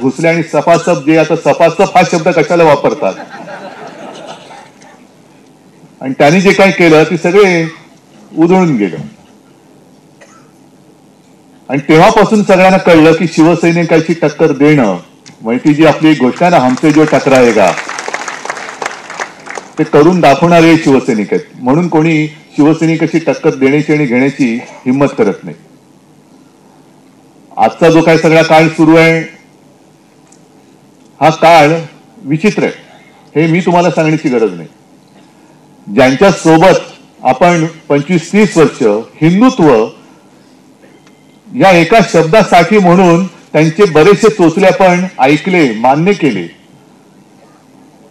घुसले आणि सपासप जे आता सपासप हा शब्द कशाला वापरतात आणि त्यांनी जे काही केलं ते सगळे उधळून गेलं. आणि तेव्हापासून सगळ्यांना कळलं की शिवसैनिकांची टक्कर देणं म्हणजे ती जी आपली घोषणा ना हमसे जो टकराएगा ते करून दाखवणारे शिवसैनिक आहेत. म्हणून कोणी शिवसैनिकाची टक्कर देण्याची आणि घेण्याची हिंमत करत नाही. आजचा जो काय सगळा काळ सुरू आहे हा काळ विचित्र आहे, हे मी तुम्हाला सांगण्याची गरज नाही. ज्यांच्या सोबत आपण 25-30 वर्ष हिंदुत्व या एका शब्दासाठी म्हणून त्यांचे बरेचसे चोचले आपण ऐकले, मान्य केले.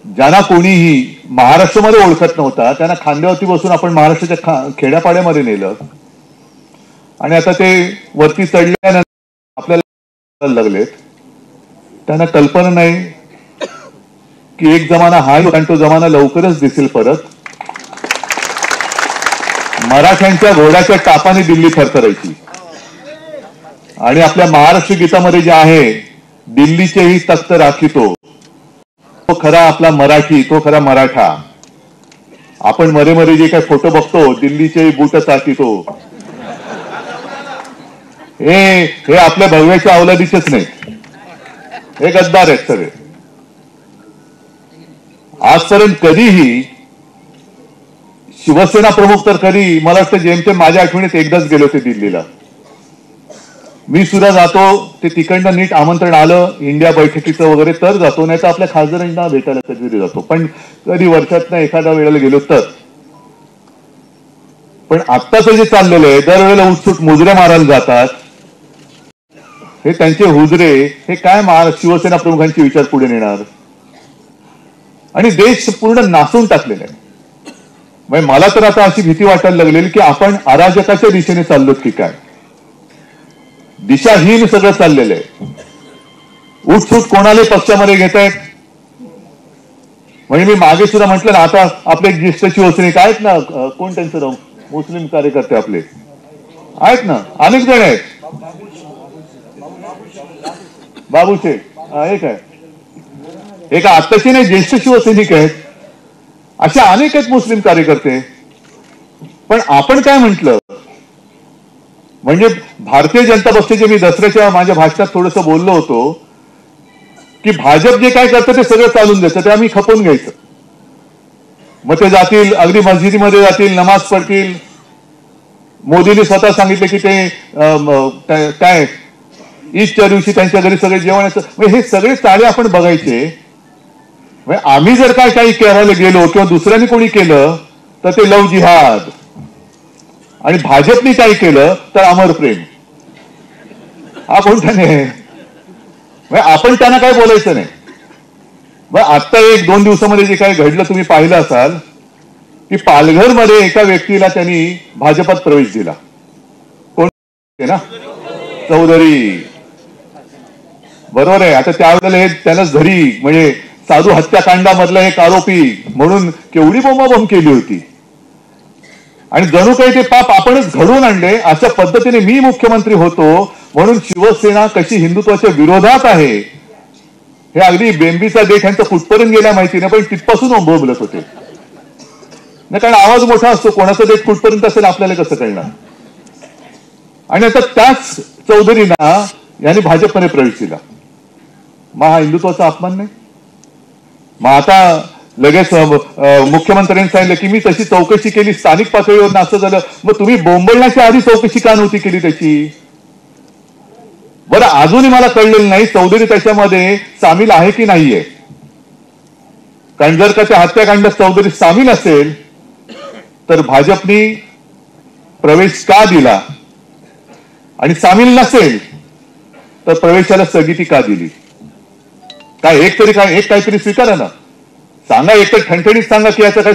ज्यांना कोणीही महाराष्ट्रामध्ये ओळखत नव्हता त्यांना खांद्यावरती बसून आपण महाराष्ट्राच्या खेड्यापाड्यामध्ये नेलं आणि आता ते वरती चढल्यानंतर आपल्याला लागलेत. त्यांना कल्पना नाही की एक जमाना हा आणि तो जमाना लवकरच दिसेल परत. मराठ्यांच्या घोड्याच्या टापाने दिल्ली थरथरायची आणि आपल्या महाराष्ट्र गीतामध्ये जे आहे दिल्लीचेही तख्त राखितो तो खरा आपला मराठी, तो खरा मराठा. आपण मरे मरे जे काही फोटो बघतो दिल्लीचे बूट चाकितो हे आपल्या भव्याच्या अवलादीचेच नाही, हे गद्दार आहेत सगळे. आजपर्यंत कधीही शिवसेना प्रमुख तर कधी मला वाटतं जेमतेम माझ्या आठवणीत एकदाच गेले होते दिल्लीला. मी सुद्धा जातो, ते तिकडनं नीट आमंत्रण आलं इंडिया बैठकीचं वगैरे तर जातो, नाही तर आपल्या खासदारांना भेटायला कधीतरी जातो. पण कधी वर्षातनं एखाद्या वेळेला गेलो तर. पण आत्ताचं जे चाललेलं आहे दरवेळेला उत्सुक मुजरे मारायला जातात. हे त्यांचे हुजरे हे काय शिवसेना प्रमुखांचे विचार पुढे नेणार आणि देश पूर्ण नासून टाकलेला आहे. म्हणजे मला तर आता अशी भीती वाटायला लागलेली की आपण अराजकाच्या दिशेने चाललोत की काय. दिशाहीन सगळं चाललेलं आहे. उठसूट कोणाला पक्षामध्ये घेत आहेत. म्हणजे मी मागे सुद्धा म्हटलं ना, आता आपले ज्येष्ठ शिवसैनिक आहेत ना, कोण त्यांचं नाव, मुस्लिम कार्यकर्ते आपले आहेत ना, अनेक जण आहेत. बाबू शेख एक आहे, एक आत्ताचे नाही ज्येष्ठ शिवसैनिक आहेत, अशा अनेक आहेत मुस्लिम कार्यकर्ते. पण आपण काय म्हटलं म्हणजे भारतीय जनता पक्षाचे मी दसऱ्याच्या माझ्या भाषणात थोडंसं बोललो होतो की भाजप जे काय करतं ते सगळं चालून द्यायचं, ते आम्ही खपवून घ्यायचं. मग ते जातील अगदी मस्जिदीमध्ये जातील, नमाज पडतील. मोदींनी स्वतः सांगितले की ते काय ईदच्या दिवशी त्यांच्या घरी सगळे जेवण येतं. हे सगळे चाळे आपण बघायचे. आम्ही जर काय काही करायला गेलो किंवा दुसऱ्यांनी कोणी केलं तर ते लव जिहाद आणि भाजपने काही केलं तर अमर प्रेम. हा कोणत्याने आपण त्यांना काय बोलायचं नाही. मग आता 1-2 दिवसामध्ये जे काही घडलं तुम्ही पाहिलं असाल की पालघरमध्ये एका व्यक्तीला त्यांनी भाजपात प्रवेश दिला. कोण ना, चौधरी, बरोबर आहे. आता त्यावेळेला हे त्यानंच घरी म्हणजे साधू हत्याकांडामधला एक आरोपी म्हणून केवढी बोंबाबोंब केली होती आणि जणू काही ते पाप आपणच घडवून आणले. अशा पद्धतीने मी मुख्यमंत्री होतो म्हणून शिवसेना कशी हिंदुत्वाच्या विरोधात आहे हे अगदी बेंबीचा देठ यांचं कुठपर्यंत गेल्या माहिती नाही, पण तिथपासून बोलत होते नाही. कारण आवाज मोठा असतो, कोणाचा देठ कुठपर्यंत असेल आपल्याला कसं कळणार. आणि आता त्याच चौधरींना यांनी भाजपमध्ये प्रवेश दिला. मग हा हिंदुत्वाचा अपमान नाही. मग आता लगेच मुख्यमंत्र्यांनी सांगितलं की मी तशी चौकशी केली स्थानिक पातळीवर, असं झालं. मग तुम्ही बोंबलण्याच्या आधी चौकशी का नव्हती केली त्याची. बरं, अजूनही मला कळलेलं नाही चौधरी त्याच्यामध्ये सामील आहे की नाहीये. कारण जर का त्या हत्याकांडात चौधरी सामील असेल तर भाजपने प्रवेश का दिला आणि सामील नसेल तर प्रवेशाला स्थगिती का दिली. काय एक काहीतरी स्वीकारा ना, सांगा. एक तर ठणठणीत सांगा की याचं काय